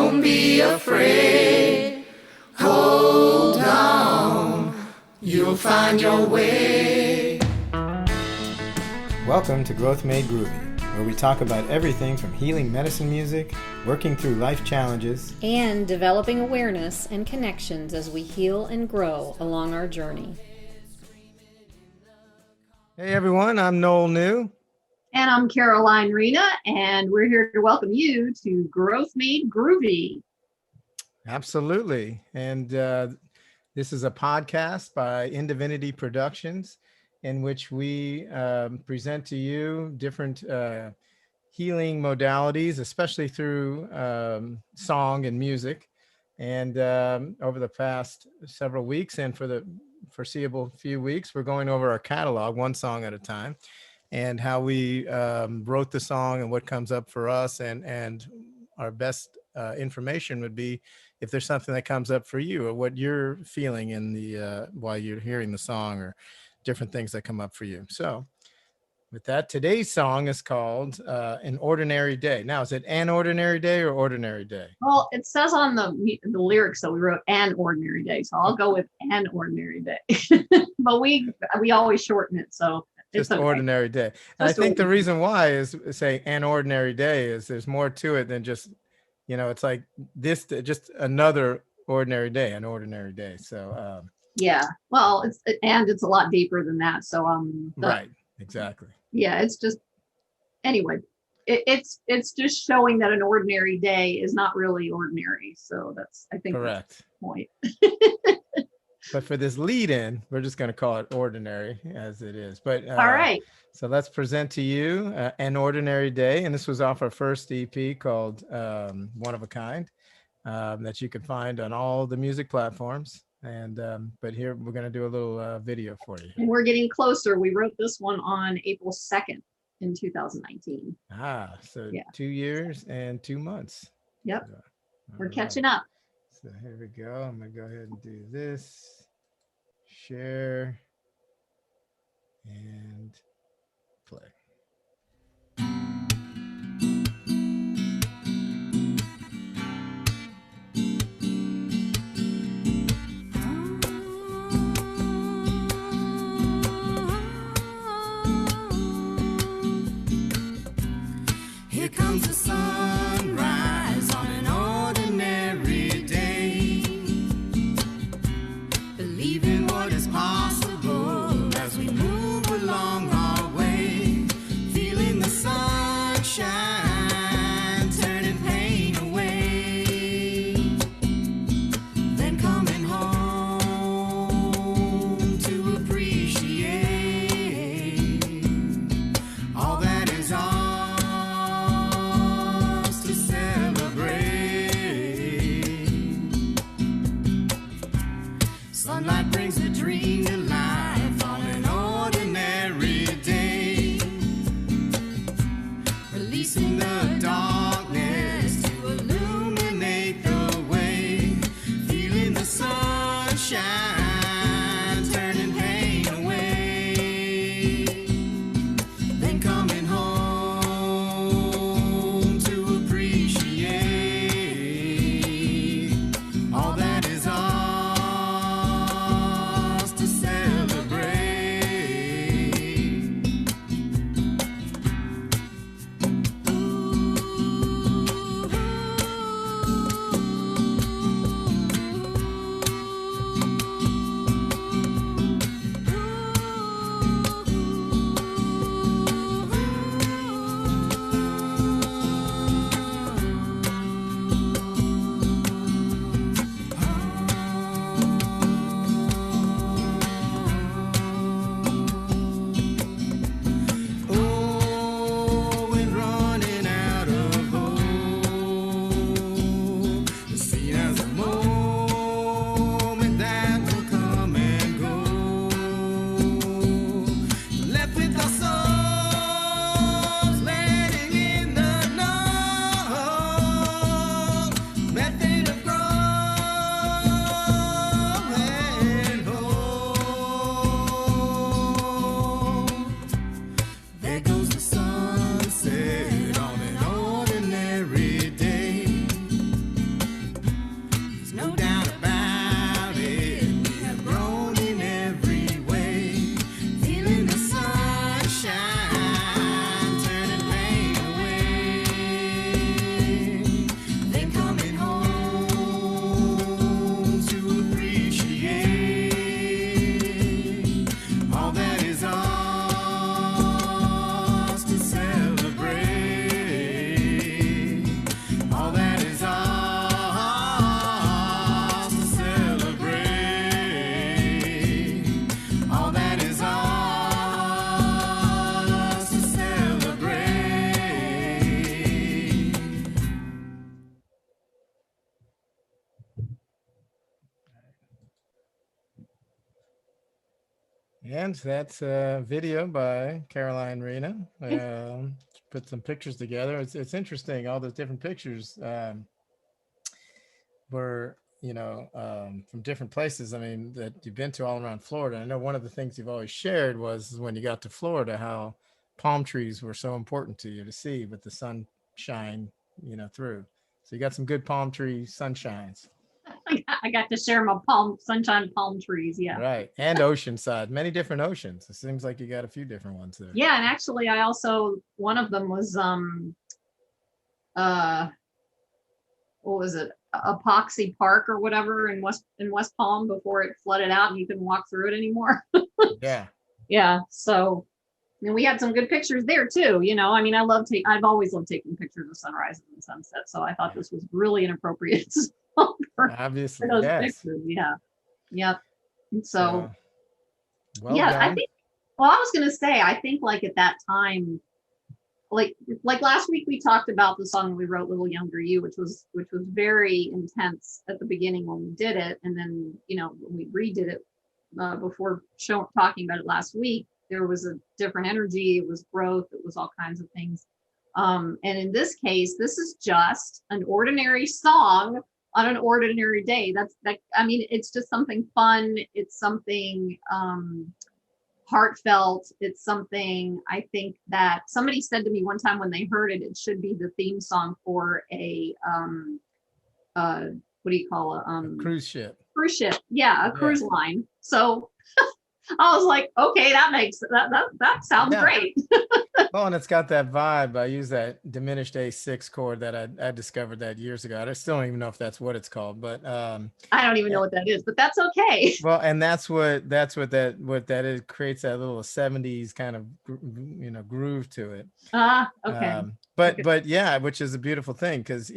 Don't be afraid. Hold on. You'll find your way. Welcome to Growth Made Groovy, where we talk about everything from healing medicine music, working through life challenges, and developing awareness and connections as we heal and grow along our journey. Hey everyone, I'm Noel New. And I'm Caroline Rena, and we're here to welcome you to Growth Made Groovy. Absolutely. And this is a podcast by Indivinity Productions in which we present to you different healing modalities, especially through song and music. And over the past several weeks and for the foreseeable few weeks, we're going over our catalog one song at a time and how we wrote the song and what comes up for us. And our best information would be if there's something that comes up for you or what you're feeling in the while you're hearing the song or different things that come up for you. So with that, today's song is called An Ordinary Day. Now, is it An Ordinary Day or Ordinary Day? Well, it says on the lyrics that we wrote An Ordinary Day, so I'll go with An Ordinary Day. But we always shorten it, so just okay. Ordinary Day. And I think the reason why is say An Ordinary Day is there's more to it than just, you know, it's like this, just another ordinary day, an ordinary day. So yeah, well, it's a lot deeper than that. So right, exactly. Yeah, it's just anyway. It's just showing that an ordinary day is not really ordinary. So that's, I think, correct. That's the point. But for this lead in, we're just going to call it ordinary as it is. But all right. So let's present to you An Ordinary Day. And this was off our first EP called One of a Kind that you can find on all the music platforms. And but here we're going to do a little video for you. And we're getting closer. We wrote this one on April 2nd in 2019. So yeah. 2 years and 2 months. Yep. So, we're catching up. So here we go. I'm going to go ahead and do this. Share. And play. Here comes the sunrise on an ordinary day. Believe in what is possible as we move along our way. Feeling the sunshine, turning pain away. Then coming home to appreciate all that is ours to celebrate. Sunlight brings the dream to life on an ordinary day. Releasing the darkness to illuminate the way. Feeling the sunshine, turning pain away. Then coming home to appreciate all that is ours to celebrate. Ooh. And that's a video by Caroline Rena. Put some pictures together. It's interesting. All those different pictures were, from different places. I mean, that you've been to all around Florida. I know one of the things you've always shared was when you got to Florida, how palm trees were so important to you to see with the sunshine, through. So you got some good palm tree sunshines. I got to share my sunshine palm trees. Yeah. Right. And oceanside, many different oceans. It seems like you got a few different ones there. Yeah. And actually I also, one of them was, what was it? Epoxy Park or whatever in West Palm before it flooded out and you couldn't walk through it anymore. Yeah. Yeah. So, and we had some good pictures there too. I mean, I've always loved taking pictures of sunrises and sunsets. So I thought this was really an appropriate spot Obviously, for those yes. pictures. Yeah. Yep. And so, well yeah, done. I think, well, I was going to say, I think like at that time, like last week we talked about the song we wrote, Little Younger You, which was very intense at the beginning when we did it. And then, when we redid it before talking about it last week, there was a different energy. It was growth. It was all kinds of things. And in this case, this is just an ordinary song on an ordinary day. I mean, it's just something fun. It's something heartfelt. It's something, I think, that somebody said to me one time when they heard it, it should be the theme song for a what do you call it? A cruise ship. Cruise ship. Yeah, a cruise line. So I was like, okay, that sounds great. Well, and it's got that vibe. I use that diminished A6 chord that I discovered that years ago. I still don't even know if that's what it's called, but I don't even know what that is, but that's okay. Well, and that's what that is, creates that little 70s kind of groove to it. Okay. But yeah, which is a beautiful thing because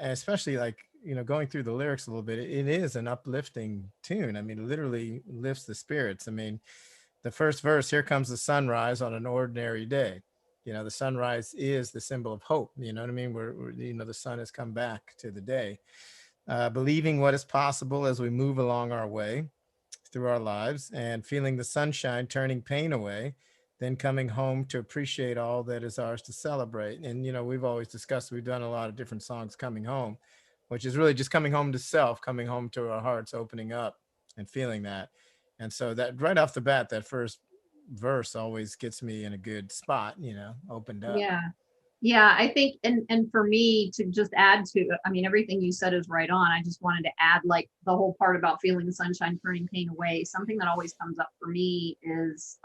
especially like going through the lyrics a little bit, it is an uplifting tune. I mean, it literally lifts the spirits. I mean, the first verse, here comes the sunrise on an ordinary day. The sunrise is the symbol of hope. You know what I mean? Where the sun has come back to the day. Believing what is possible as we move along our way through our lives and feeling the sunshine turning pain away, then coming home to appreciate all that is ours to celebrate. And, we've always discussed, we've done a lot of different songs coming home, which is really just coming home to self, coming home to our hearts, opening up and feeling that. And so that right off the bat, that first verse always gets me in a good spot, opened up. Yeah. Yeah, I think, and for me to just add to, I mean, everything you said is right on. I just wanted to add like the whole part about feeling the sunshine turning pain away. Something that always comes up for me is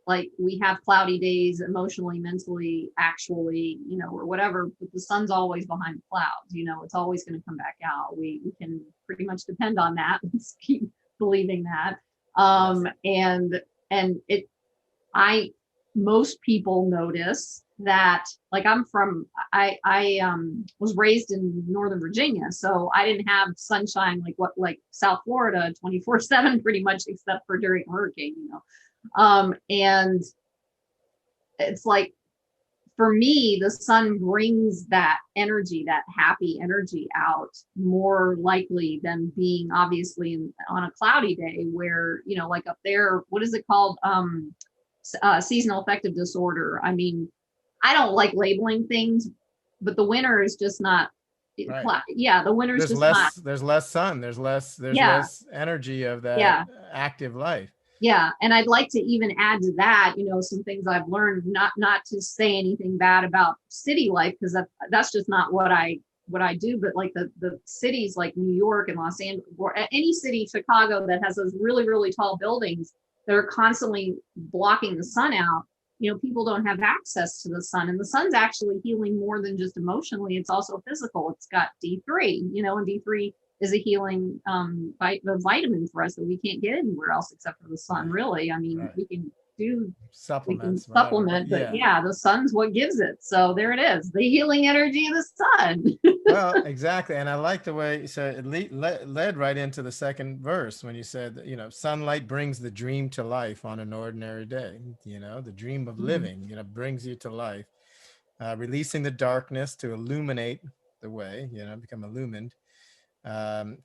like we have cloudy days emotionally, mentally, actually, or whatever, but the sun's always behind the clouds, it's always going to come back out. We can pretty much depend on that. Let's keep believing that. Yes. And most people notice that, like I was raised in Northern Virginia, so I didn't have sunshine like South Florida 24/7 pretty much, except for during a hurricane, and it's like, for me, the sun brings that energy, that happy energy out more likely than being obviously on a cloudy day where, like up there, what is it called? Seasonal affective disorder. I mean, I don't like labeling things, but the winter is just not. Right. Yeah, the winter is just not. There's less sun. There's less energy of that active life. Yeah, and I'd like to even add to that, some things I've learned, not to say anything bad about city life, because that's just not what I do. But like the cities like New York and Los Angeles, or any city, Chicago, that has those really, really tall buildings that are constantly blocking the sun out. People don't have access to the sun, and the sun's actually healing more than just emotionally. It's also physical. It's got D3, and D3 is a healing vitamin for us that we can't get anywhere else except for the sun, really. I mean, we can do supplements, supplement, but the sun's what gives it. So there it is, the healing energy of the sun. Well, exactly. And I like the way, so it led right into the second verse when you said, sunlight brings the dream to life on an ordinary day. The dream of living, brings you to life, releasing the darkness to illuminate the way, become illumined.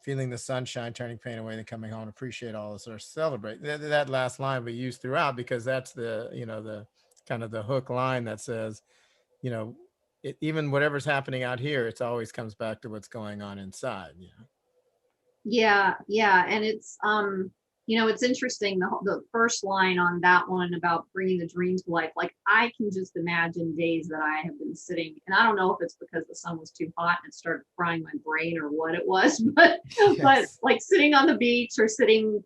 feeling the sunshine, turning pain away, then coming home, appreciate all this, or celebrate. That last line we use throughout because that's the, the kind of the hook line that says, you know, even whatever's happening out here, it's always comes back to what's going on inside. Yeah, yeah, and it's it's interesting, the first line on that one about bringing the dream to life. Like, I can just imagine days that I have been sitting, and I don't know if it's because the sun was too hot and it started frying my brain or what it was, but Yes. but like sitting on the beach or sitting,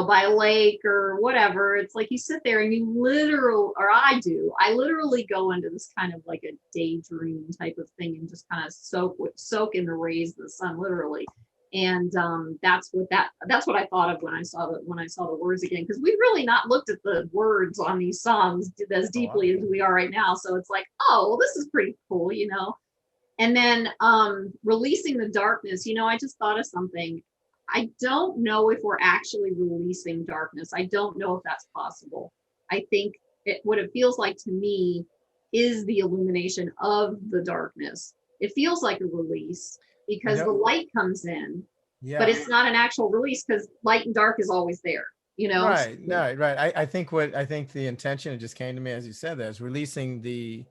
by a lake or whatever. It's like you sit there and I literally go into this kind of like a daydream type of thing and just kind of soak in the rays of the sun, literally. And that's what I thought of when I saw the words again, because we've really not looked at the words on these songs as deeply as we are right now. So it's like, oh, well, this is pretty cool, And then releasing the darkness, I just thought of something. I don't know if we're actually releasing darkness. I don't know if that's possible. I think what it feels like to me is the illumination of the darkness. It feels like a release because the light comes in, but it's not an actual release because light and dark is always there, Right. No, right. I think the intention, it just came to me as you said that, is releasing the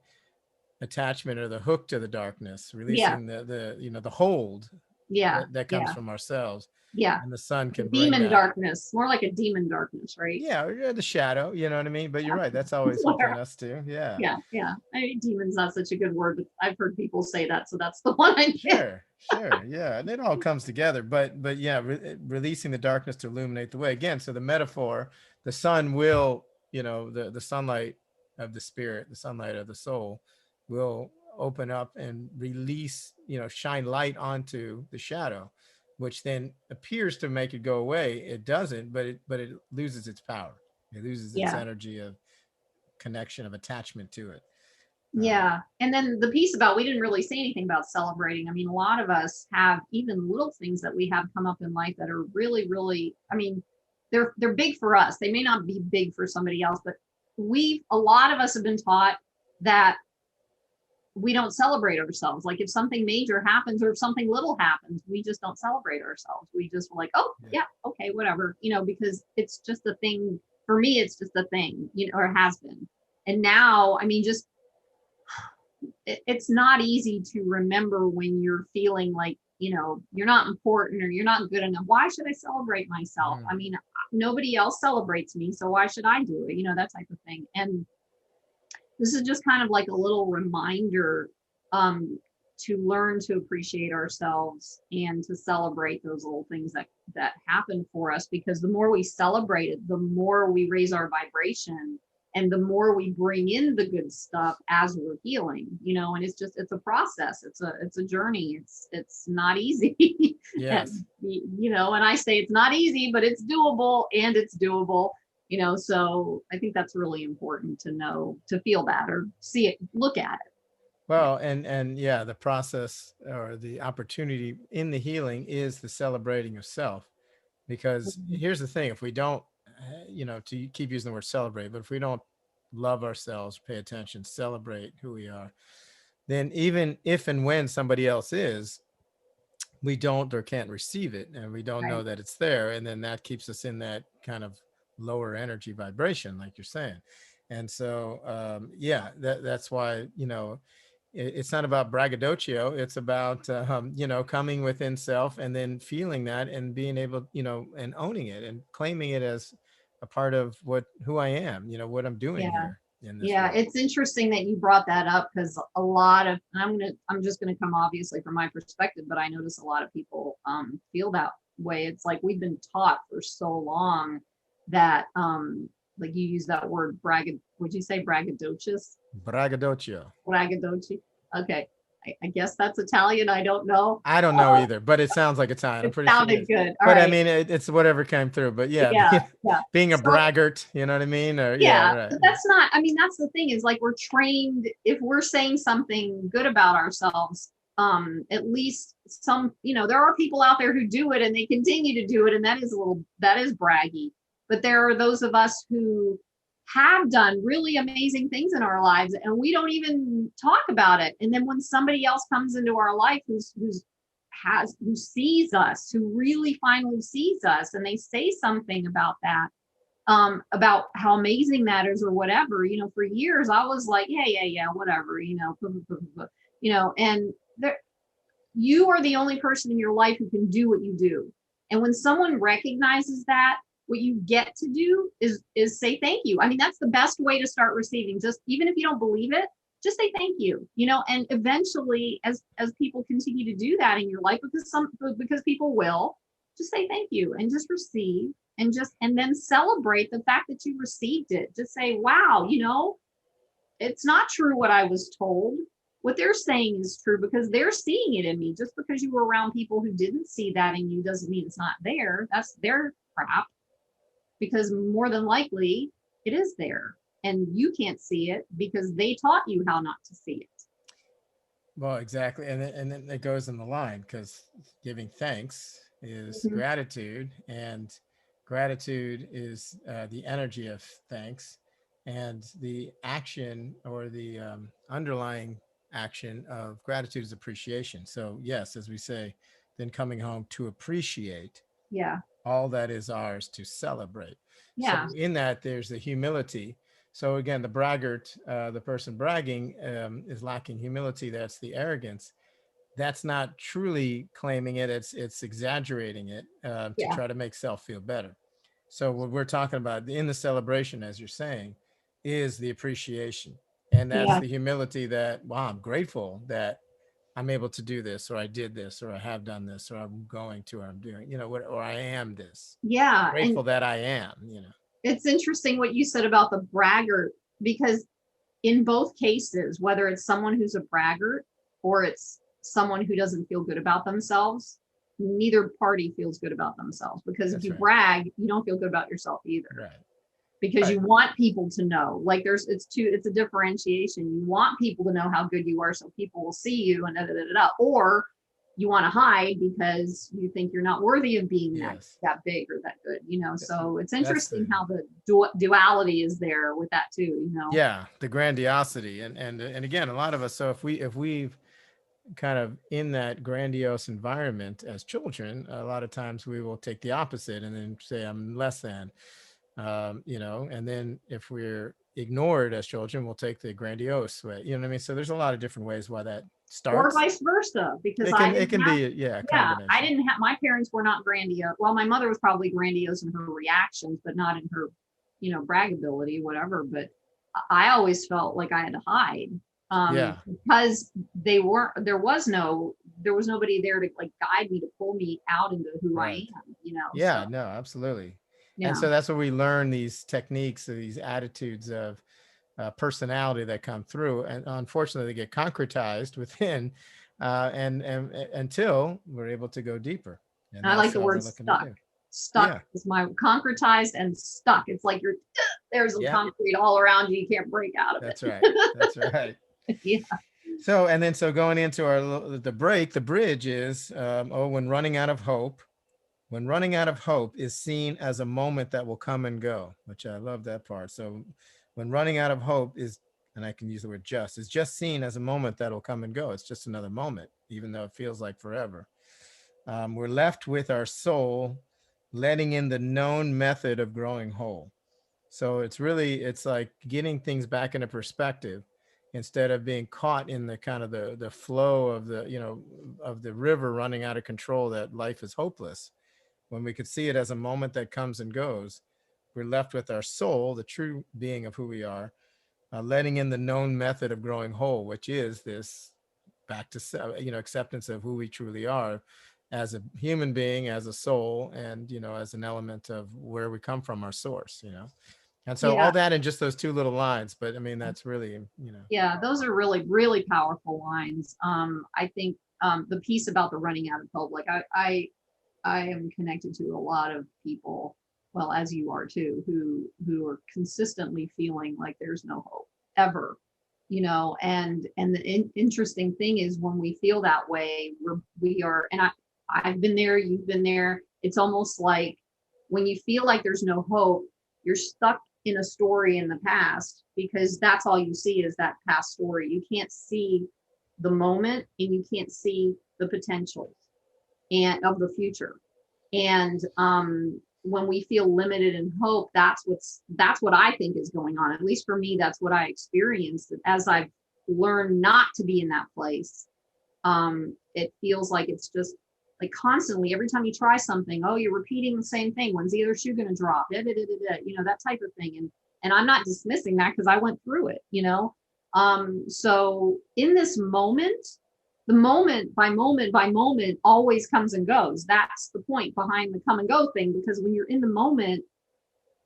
attachment or the hook to the darkness, releasing the hold that comes from ourselves. Yeah. And the sun can demon darkness, more like a demon darkness, right? Yeah, or the shadow, you know what I mean? But you're right, that's always within us too. Yeah. Yeah. I mean, demon's not such a good word, but I've heard people say that, so that's the one I get. Sure. Yeah. And it all comes together. But yeah, releasing the darkness to illuminate the way. Again, so the metaphor, the sun will, the sunlight of the spirit, the sunlight of the soul will open up and release, shine light onto the shadow, which then appears to make it go away. It doesn't, but it loses its power. It loses its energy of connection, of attachment to it. Yeah. And then the piece about, we didn't really say anything about celebrating. I mean, a lot of us have even little things that we have come up in life that are really, really, I mean, they're big for us. They may not be big for somebody else, but a lot of us have been taught that we don't celebrate ourselves. Like if something major happens or if something little happens, we just don't celebrate ourselves. We just like, oh yeah, okay, whatever, because it's just a thing. For me, it's just a thing, or it has been. And now, I mean, just, it's not easy to remember when you're feeling like, you're not important or you're not good enough. Why should I celebrate myself? I mean, nobody else celebrates me, so why should I do it? That type of thing. And this is just kind of like a little reminder to learn to appreciate ourselves and to celebrate those little things that happen for us, because the more we celebrate it, the more we raise our vibration and the more we bring in the good stuff as we're healing, and it's a process. It's a journey. It's not easy. Yes. And I say it's not easy, but it's doable, and it's doable. So I think that's really important to know, to feel that or see it, look at it. Well, and yeah, the process or the opportunity in the healing is the celebrating of self, because here's the thing: if we don't, to keep using the word celebrate, but if we don't love ourselves, pay attention, celebrate who we are, then even if and when somebody else is, we don't or can't receive it, and we don't know that it's there, and then that keeps us in that kind of lower energy vibration, like you're saying. And so that's why it's not about braggadocio. It's about coming within self and then feeling that and being able, and owning it and claiming it as a part of who I am, what I'm doing here in this world. It's interesting that you brought that up, because a lot of, and I'm just going to come obviously from my perspective, but I notice a lot of people feel that way. It's like we've been taught for so long that like you use that word would you say braggadocious? Braggadocio. Okay. I guess that's Italian. I don't know. I don't know either, but it sounds like Italian. It sounded good. All but right. I mean, it's whatever came through. But being a braggart, you know what I mean? Or, right. But that's not. I mean, that's the thing is, like, we're trained. If we're saying something good about ourselves, at least some. There are people out there who do it and they continue to do it, and that is braggy. But there are those of us who have done really amazing things in our lives and we don't even talk about it. And then when somebody else comes into our life who's who sees us, who really finally sees us, and they say something about that, about how amazing that is or whatever. For years I was like, yeah, whatever, and there, you are the only person in your life who can do what you do. And when someone recognizes that, what you get to do is say thank you. I mean, that's the best way to start receiving. Just even if you don't believe it, just say thank you, and eventually as people continue to do that in your life, because people will, just say thank you and just receive, and then celebrate the fact that you received it. Just say, wow, it's not true what I was told. What they're saying is true because they're seeing it in me. Just because you were around people who didn't see that in you doesn't mean it's not there. That's their crap, because more than likely it is there. And you can't see it because they taught you how not to see it. Well, exactly. And then it goes in the line, because giving thanks is Mhm. gratitude, and gratitude is the energy of thanks, and the action, or the underlying action of gratitude, is appreciation. So yes, as we say, then coming home to appreciate Yeah. all that is ours to celebrate. Yeah. So in that, there's the humility. So again, the braggart, the person bragging, is lacking humility. That's the arrogance. That's not truly claiming it. It's exaggerating it to Yeah. try to make self feel better. So what we're talking about in the celebration, as you're saying, is the appreciation, and that's Yeah. the humility that, wow, I'm grateful that I'm able to do this, or I did this, or I have done this, or I'm going to, or I'm doing, or I am this. Yeah. And Grateful that I am. it's interesting what you said about the braggart, because in both cases, whether it's someone who's a braggart or it's someone who doesn't feel good about themselves, neither party feels good about themselves, because if That's you right. brag, you don't feel good about yourself either, Right. because Right. you want people to know, like it's a differentiation. You want people to know how good you are so people will see you and or you want to hide because you think you're not worthy of being Yes. that big or that good, so it's That's interesting the, how the duality is there with that too. yeah, the grandiosity, and again, a lot of us. So if we've kind of in that grandiose environment as children, a lot of times we will take the opposite and then say I'm less than, and then if we're ignored as children, we'll take the grandiose way. You know what I mean? So there's a lot of different ways why that Or starts. vice versa, because It can be, yeah, a combination. I didn't have, my parents were not grandiose. Well, my mother was probably grandiose in her reactions, but not in her, braggability, whatever. But I always felt like I had to hide, Yeah. because there was nobody there to like guide me, to pull me out into who Right. I am, Yeah, so no, absolutely. And yeah. so that's where we learn these techniques, or these attitudes of personality that come through, and unfortunately they get concretized within, and until we're able to go deeper, and And I like that's the all we're word looking to stuck. do. Stuck Yeah. is my concretized and stuck. It's like there's Yeah. concrete all around you. You can't break out of That's it. right. That's right. Yeah. So, and then so going into the break, the bridge is, when running out of hope. When running out of hope is seen as a moment that will come and go, which I love that part. So when running out of hope is, and I can use the word is just seen as a moment that will come and go. It's just another moment, even though it feels like forever. We're left with our soul letting in the known method of growing whole. So it's like getting things back into perspective, instead of being caught in the kind of the flow of of the river running out of control, that life is hopeless. When we could see it as a moment that comes and goes, we're left with our soul, the true being of who we are, letting in the known method of growing whole, which is this back to, acceptance of who we truly are as a human being, as a soul, and, as an element of where we come from, our source. And so Yeah. all that in just those two little lines. But I mean, that's really, Yeah. Those are really, really powerful lines. I think the piece about the running out of hope, like I am connected to a lot of people, well, as you are too, who are consistently feeling like there's no hope ever, and the interesting thing is, when we feel that way, we are, and I've been there, you've been there. It's almost like when you feel like there's no hope, you're stuck in a story in the past, because that's all you see is that past story. You can't see the moment, and you can't see the potential. and of the future. And when we feel limited in hope, that's what I think is going on. At least for me, that's what I experienced as I've learned not to be in that place. It feels like it's just like constantly, every time you try something, oh, you're repeating the same thing. When's the other shoe going to drop? You know, that type of thing. And I'm not dismissing that because I went through it, you know? So in this moment, the moment by moment by moment always comes and goes. That's the point behind the come and go thing, because when you're in the moment,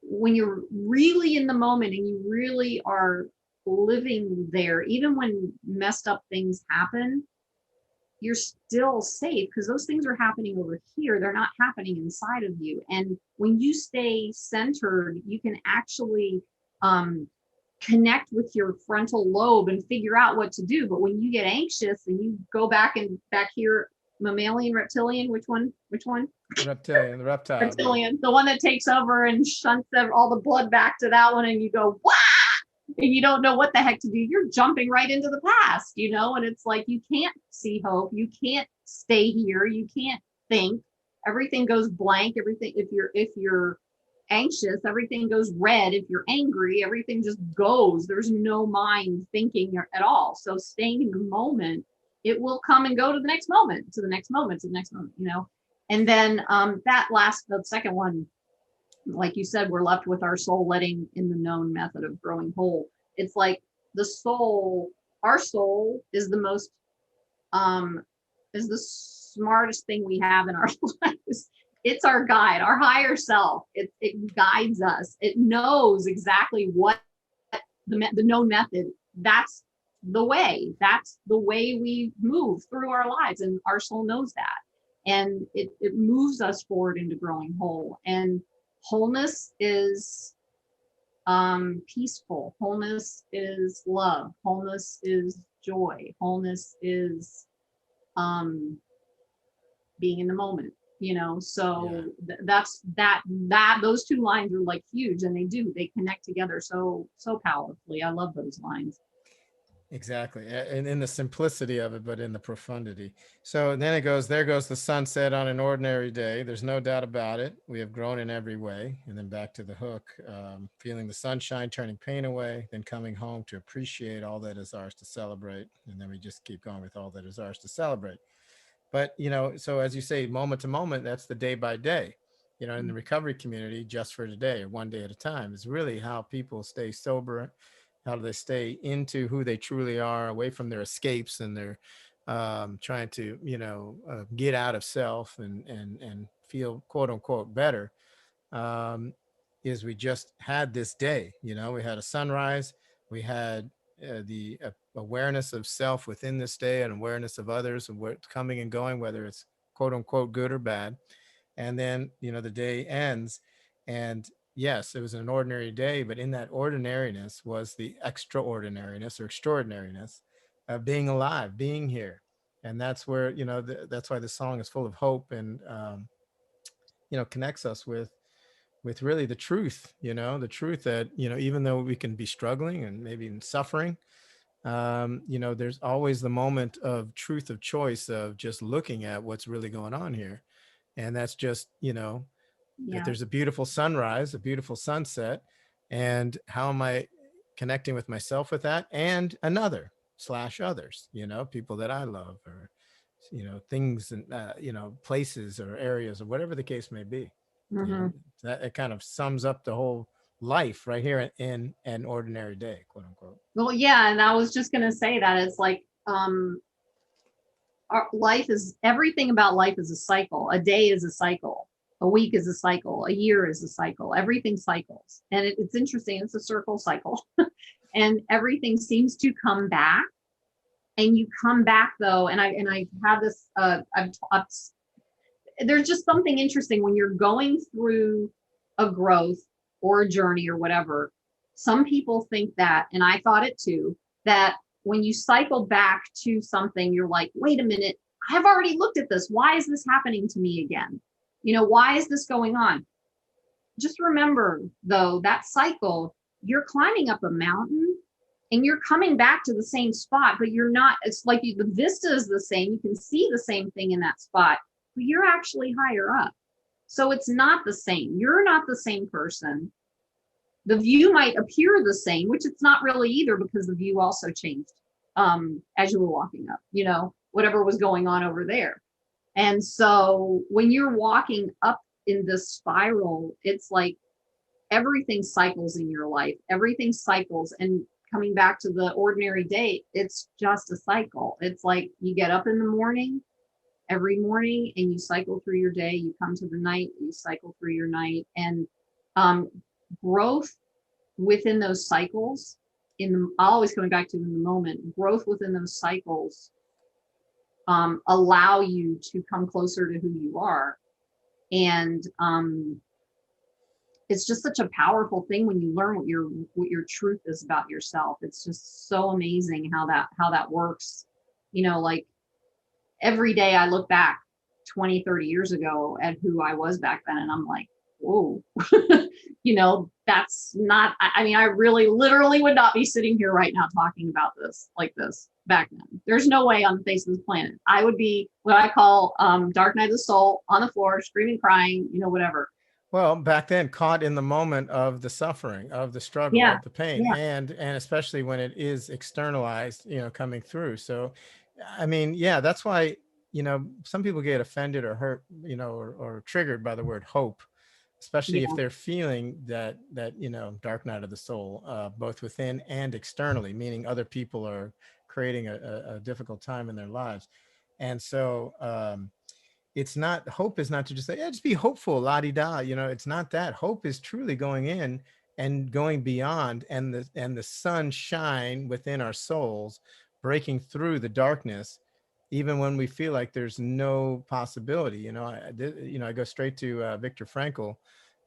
when you're really in the moment and you really are living there, even when messed up things happen, you're still safe because those things are happening over here. They're not happening inside of you. And when you stay centered, you can actually connect with your frontal lobe and figure out what to do. But when you get anxious and you go back here, mammalian, reptilian, which one? Reptilian, the reptile. Reptilian, the one that takes over and shunts all the blood back to that one, and you go, wah! And you don't know what the heck to do. You're jumping right into the past, you know, and it's like you can't see hope. You can't stay here. You can't think. Everything goes blank. Everything, if you're anxious, everything goes red. If you're angry, everything just goes. There's no mind thinking at all. So staying in the moment, it will come and go to the next moment, to the next moment, to the next moment, you know. And then the second one, like you said, we're left with our soul letting in the known method of growing whole. It's like our soul is the most, is the smartest thing we have in our lives. It's our guide, our higher self. It guides us. It knows exactly what the known method. That's the way. That's the way we move through our lives, and our soul knows that. And it moves us forward into growing whole. And wholeness is peaceful. Wholeness is love. Wholeness is joy. Wholeness is being in the moment, you know. So those two lines are like huge, and they connect together so powerfully. I love those lines. Exactly. And in the simplicity of it, but in the profundity. So then there goes the sunset on an ordinary day. There's no doubt about it. We have grown in every way. And then back to the hook, feeling the sunshine, turning pain away, then coming home to appreciate all that is ours to celebrate. And then we just keep going with all that is ours to celebrate. But, you know, so as you say, moment to moment, that's the day by day. You know, in the recovery community, just for today, or one day at a time, is really how people stay sober. How do they stay into who they truly are, away from their escapes and their trying to, you know, get out of self and feel quote unquote better. Is we just had this day, you know, we had a sunrise, we had the awareness of self within this day and awareness of others and what's coming and going, whether it's quote unquote good or bad. And then, you know, the day ends, and yes, it was an ordinary day, but in that ordinariness was the extraordinariness or extraordinariness of being alive, being here. And that's where, you know, that's why the song is full of hope and, you know, connects us with really the truth, you know, the truth that, you know, even though we can be struggling and maybe even suffering, you know, there's always the moment of truth of choice of just looking at what's really going on here. And that's just, you know, that there's a beautiful sunrise, a beautiful sunset, and how am I connecting with myself with that and others, you know, people that I love, or, you know, things and, you know, places or areas or whatever the case may be. Mm-hmm. You know, that it kind of sums up the whole life right here in an ordinary day, quote unquote. Well, yeah. And I was just going to say that it's like, our life is, everything about life is a cycle. A day is a cycle. A week is a cycle. A year is a cycle. Everything cycles. And it's interesting. It's a circle cycle. And everything seems to come back. And you come back though. And I have this, there's just something interesting when you're going through a growth or a journey or whatever. Some people think that, and I thought it too, that when you cycle back to something, you're like, wait a minute, I've already looked at this. Why is this happening to me again? You know, why is this going on? Just remember, though, that cycle, you're climbing up a mountain and you're coming back to the same spot, but you're not, it's like the vista is the same. You can see the same thing in that spot. but you're actually higher up. So it's not the same. You're not the same person. The view might appear the same, which it's not really either, because the view also changed as you were walking up, whatever was going on over there. And so when you're walking up in this spiral, it's like everything cycles in your life. Everything cycles. And coming back to the ordinary day, it's just a cycle. It's like you get up in the morning, every morning, and you cycle through your day. You come to the night, you cycle through your night. And growth within those cycles, always coming back to in the moment, growth within those cycles allow you to come closer to who you are. And it's just such a powerful thing when you learn what your truth is about yourself. It's just so amazing how that works. Like every day I look back 20, 30 years ago at who I was back then, and I'm like, whoa, that's not, I really literally would not be sitting here right now talking about this like this back then. There's no way on the face of this planet. I would be what I call dark night of the soul, on the floor, screaming, crying, whatever. Well, back then, caught in the moment of the suffering, of the struggle, of the pain, and especially when it is externalized, coming through. So, that's why, some people get offended or hurt, or triggered by the word hope, especially if they're feeling that dark night of the soul, both within and externally, meaning other people are creating a difficult time in their lives. And so, hope is not to just say, just be hopeful, la-di-da, it's not that. Hope is truly going in and going beyond, and the sunshine within our souls, breaking through the darkness, even when we feel like there's no possibility. I go straight to Viktor Frankl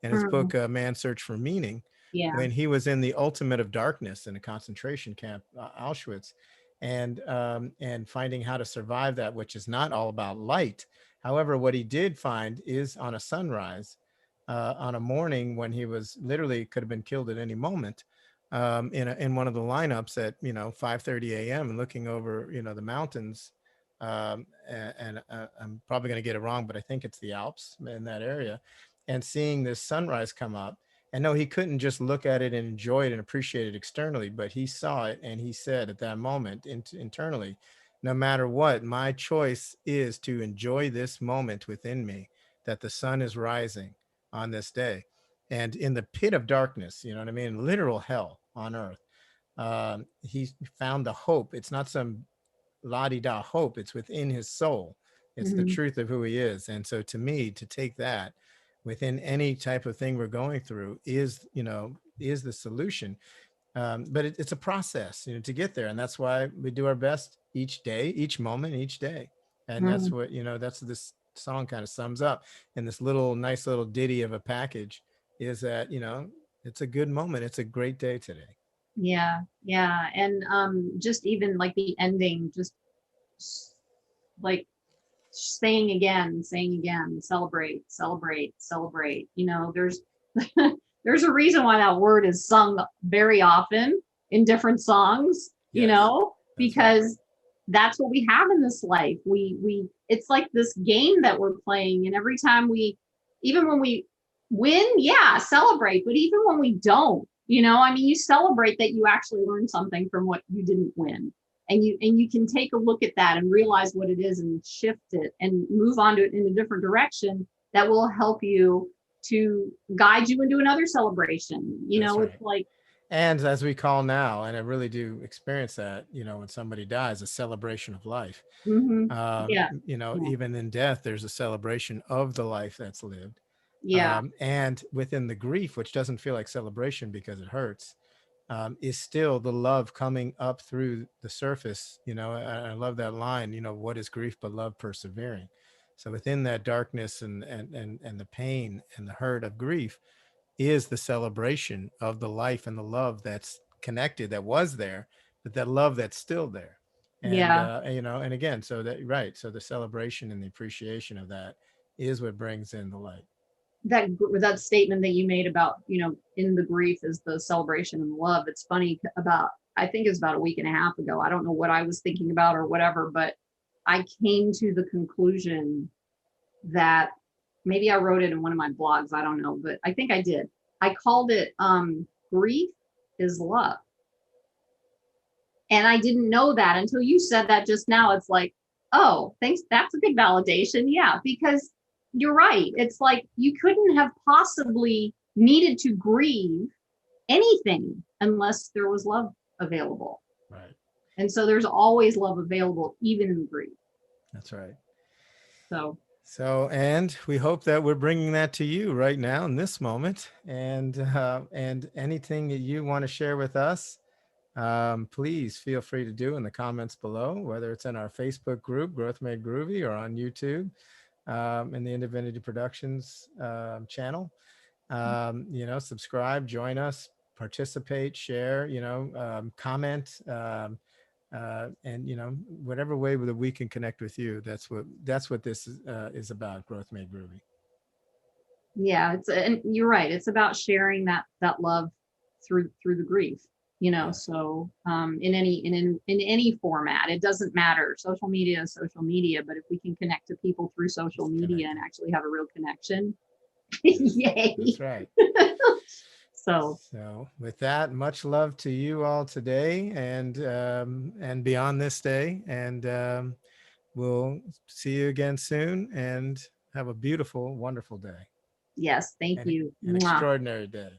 and his book, Man's Search for Meaning, when he was in the ultimate of darkness in a concentration camp, Auschwitz, and finding how to survive that, which is not all about light. However, what he did find is on a sunrise, on a morning when he was literally could have been killed at any moment, in one of the lineups at 5:30 a.m. and looking over the mountains, and I'm probably going to get it wrong, but I think it's the Alps in that area, and seeing this sunrise come up. And no, he couldn't just look at it and enjoy it and appreciate it externally, but he saw it and he said at that moment internally, no matter what, my choice is to enjoy this moment within me, that the sun is rising on this day. And in the pit of darkness, literal hell on earth, he found the hope. It's not some la-di-da hope. It's within his soul. It's the truth of who he is. And so to me, to take that within any type of thing we're going through is the solution. But it's a process, to get there. And that's why we do our best each day, each moment, each day. And that's what, that's this song kind of sums up. And this nice little ditty of a package is that, it's a good moment. It's a great day today. Yeah. And just even like the ending, just like saying again, celebrate. There's a reason why that word is sung very often in different songs, because that's what we have in this life. We it's like this game that we're playing, and every time even when we win, celebrate, but even when we don't, you celebrate that you actually learned something from what you didn't win. And you can take a look at that and realize what it is and shift it and move on to it in a different direction that will help you to guide you into another celebration. It's like, and as we call now, and I really do experience that, when somebody dies, a celebration of life. Even in death, there's a celebration of the life that's lived. And within the grief, which doesn't feel like celebration because it hurts, is still the love coming up through the surface. I love that line, what is grief but love persevering? So within that darkness and the pain and the hurt of grief is the celebration of the life and the love that's connected, that was there, but that love that's still there. And, and again, so the celebration and the appreciation of that is what brings in the light. That statement that you made about, in the grief is the celebration and love. It's funny, I think it's about a week and a half ago. I don't know what I was thinking about or whatever, but I came to the conclusion that maybe I wrote it in one of my blogs. I don't know, but I think I did. I called it grief is love. And I didn't know that until you said that just now. It's like, oh, thanks. That's a good validation. Yeah, because you're right. It's like you couldn't have possibly needed to grieve anything unless there was love available. Right. And so there's always love available, even in grief. That's right. So, and we hope that we're bringing that to you right now in this moment, and anything that you want to share with us, please feel free to do in the comments below, whether it's in our Facebook group, Growth Made Groovy, or on YouTube, in the Indivinity Productions channel. Subscribe, join us, participate, share, comment, and whatever way that we can connect with you. That's what this is about, Growth Made Groovy. yeah, and you're right. It's about sharing that love through the grief. Yeah. So in any format, it doesn't matter. Social media is social media, but if we can connect to people through social media and actually have a real connection, yay! That's right. So with that, much love to you all today, and beyond this day, and we'll see you again soon, and have a beautiful, wonderful day. yes, thank you. An Mwah. extraordinary day.